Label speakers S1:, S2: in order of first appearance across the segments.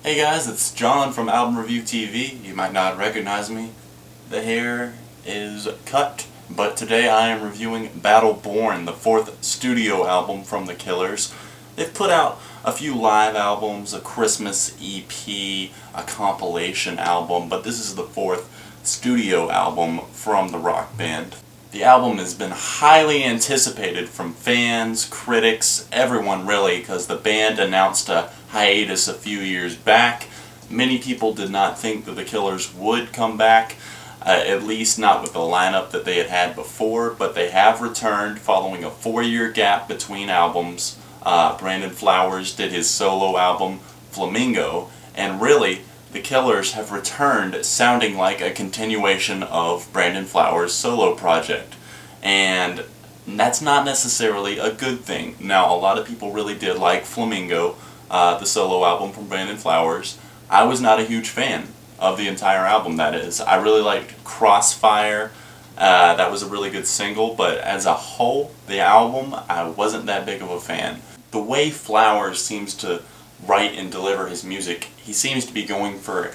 S1: Hey guys, it's John from Album Review TV. You might not recognize me. The hair is cut, but today I am reviewing Battle Born, the fourth studio album from The Killers. They've put out a few live albums, a Christmas EP, a compilation album, but this is the fourth studio album from the rock band. The album has been highly anticipated from fans, critics, everyone really, because the band announced a hiatus a few years back. Many people did not think that the Killers would come back, at least not with the lineup that they had had before, but they have returned following a 4-year gap between albums. Brandon Flowers did his solo album, Flamingo, and really, the Killers have returned sounding like a continuation of Brandon Flowers' solo project. And that's not necessarily a good thing. Now, a lot of people really did like Flamingo, the solo album from Brandon Flowers. I was not a huge fan of the entire album, that is. I really liked Crossfire. That was a really good single, but as a whole, the album, I wasn't that big of a fan. The way Flowers seems to write and deliver his music, he seems to be going for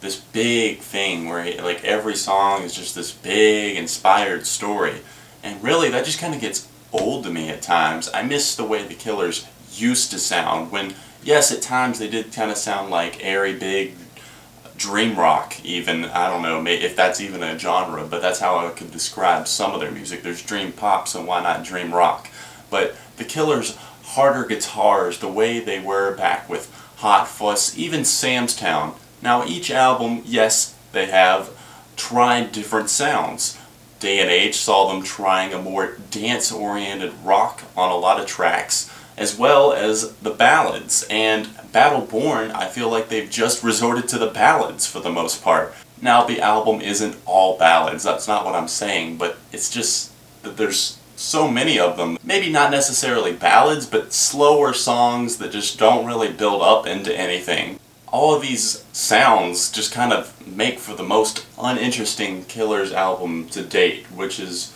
S1: this big thing where like every song is just this big inspired story, and really that just kind of gets old to me at times. I miss the way the Killers used to sound when, yes, at times they did kind of sound like airy, big dream rock even. I don't know if that's even a genre, but that's how I could describe some of their music. There's dream pop, so why not dream rock? But the Killers' harder guitars, the way they were back with Hot Fuss, even Sam's Town. Now each album, yes, they have tried different sounds. Day and Age saw them trying a more dance-oriented rock on a lot of tracks, as well as the ballads. And Battle Born, I feel like they've just resorted to the ballads for the most part. Now the album isn't all ballads, that's not what I'm saying, but it's just that there's so many of them. Maybe not necessarily ballads, but slower songs that just don't really build up into anything. All of these sounds just kind of make for the most uninteresting Killers album to date, which is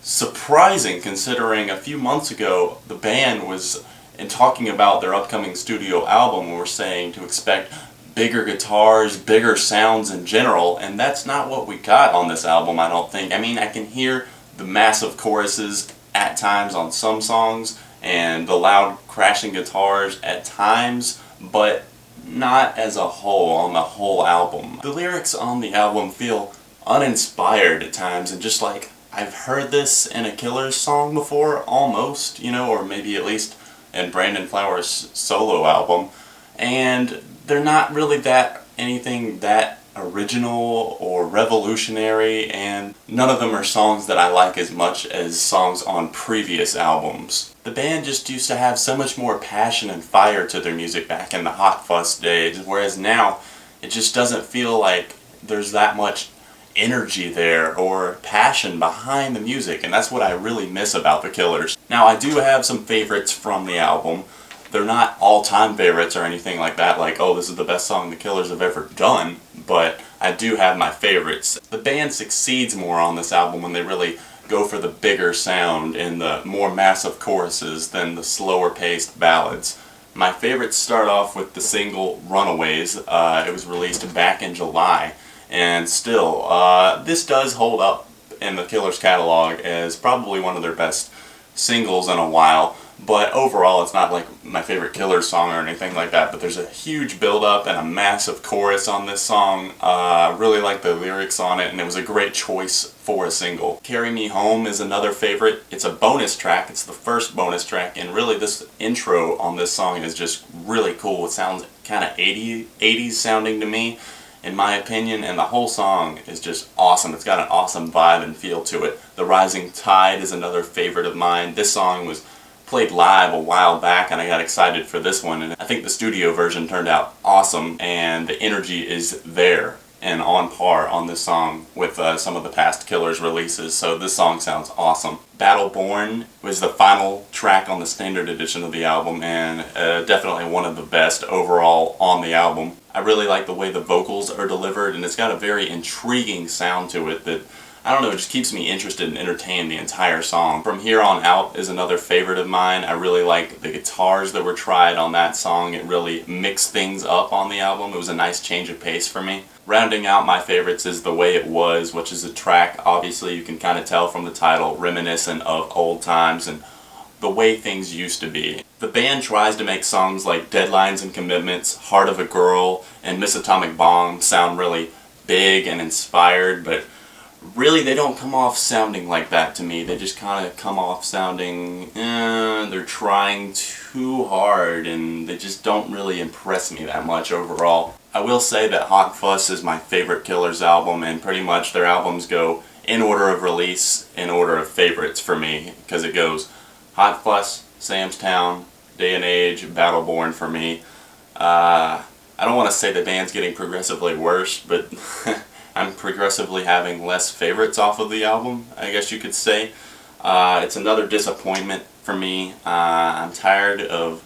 S1: surprising considering a few months ago the band was, in talking about their upcoming studio album, were saying to expect bigger guitars, bigger sounds in general, and that's not what we got on this album, I don't think. I mean, I can hear the massive choruses at times on some songs and the loud crashing guitars at times, but not as a whole on the whole album. The lyrics on the album feel uninspired at times and just like I've heard this in a Killers song before, almost, you know, or maybe at least in Brandon Flowers' solo album, and they're not really anything that original or revolutionary, and none of them are songs that I like as much as songs on previous albums. The band just used to have so much more passion and fire to their music back in the Hot Fuss days, whereas now it just doesn't feel like there's that much energy there or passion behind the music, and that's what I really miss about the Killers. Now, I do have some favorites from the album. They're not all-time favorites or anything like that, like, oh, this is the best song the Killers have ever done, but I do have my favorites. The band succeeds more on this album when they really go for the bigger sound and the more massive choruses than the slower-paced ballads. My favorites start off with the single Runaways. It was released back in July, and still, this does hold up in the Killers catalog as probably one of their best singles in a while. But overall, it's not like my favorite Killers song or anything like that, but there's a huge build-up and a massive chorus on this song. I really like the lyrics on it, and it was a great choice for a single. Carry Me Home is another favorite. It's a bonus track. It's the first bonus track, and really this intro on this song is just really cool. It sounds kind of 80s sounding to me, in my opinion, and the whole song is just awesome. It's got an awesome vibe and feel to it. The Rising Tide is another favorite of mine. This song was played live a while back and I got excited for this one, and I think the studio version turned out awesome, and the energy is there and on par on this song with some of the past Killers releases, so this song sounds awesome. Battle Born was the final track on the standard edition of the album, and definitely one of the best overall on the album. I really like the way the vocals are delivered, and it's got a very intriguing sound to it that I don't know, it just keeps me interested and entertained the entire song. From Here On Out is another favorite of mine. I really like the guitars that were tried on that song. It really mixed things up on the album. It was a nice change of pace for me. Rounding out my favorites is The Way It Was, which is a track, obviously you can kind of tell from the title, reminiscent of old times and the way things used to be. The band tries to make songs like Deadlines and Commitments, Heart of a Girl, and Miss Atomic Bomb sound really big and inspired, but really they don't come off sounding like that to me. They just kind of come off sounding, they're trying too hard, and they just don't really impress me that much overall. I will say that Hot Fuss is my favorite Killers album, and pretty much their albums go in order of release, in order of favorites for me, because it goes Hot Fuss, Sam's Town, Day and Age, Battleborn for me. I don't want to say the band's getting progressively worse, but I'm progressively having less favorites off of the album, I guess you could say. It's another disappointment for me. I'm tired of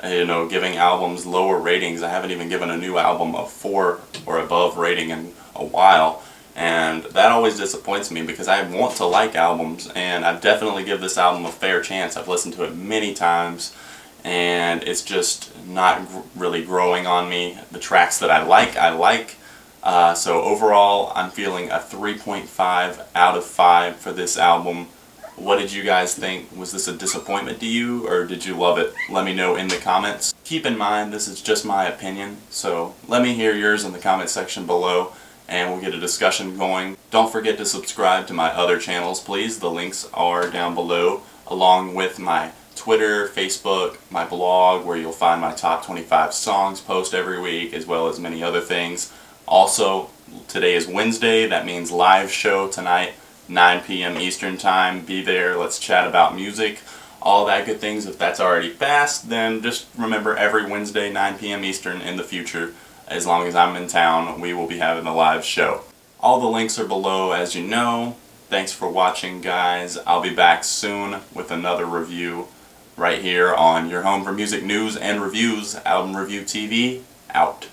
S1: giving albums lower ratings. I haven't even given a new album a 4 or above rating in a while, and that always disappoints me because I want to like albums, and I've definitely give this album a fair chance. I've listened to it many times, and it's just not really growing on me. The tracks that I like. So overall, I'm feeling a 3.5 out of 5 for this album. What did you guys think? Was this a disappointment to you, or did you love it? Let me know in the comments. Keep in mind, this is just my opinion, so let me hear yours in the comment section below, and we'll get a discussion going. Don't forget to subscribe to my other channels, please. The links are down below, along with my Twitter, Facebook, my blog, where you'll find my top 25 songs post every week, as well as many other things. Also, today is Wednesday, that means live show tonight, 9 p.m. Eastern Time. Be there, let's chat about music, all that good things. If that's already passed, then just remember every Wednesday, 9 p.m. Eastern in the future, as long as I'm in town, we will be having a live show. All the links are below, as you know. Thanks for watching, guys. I'll be back soon with another review right here on your home for music news and reviews, Album Review TV, out.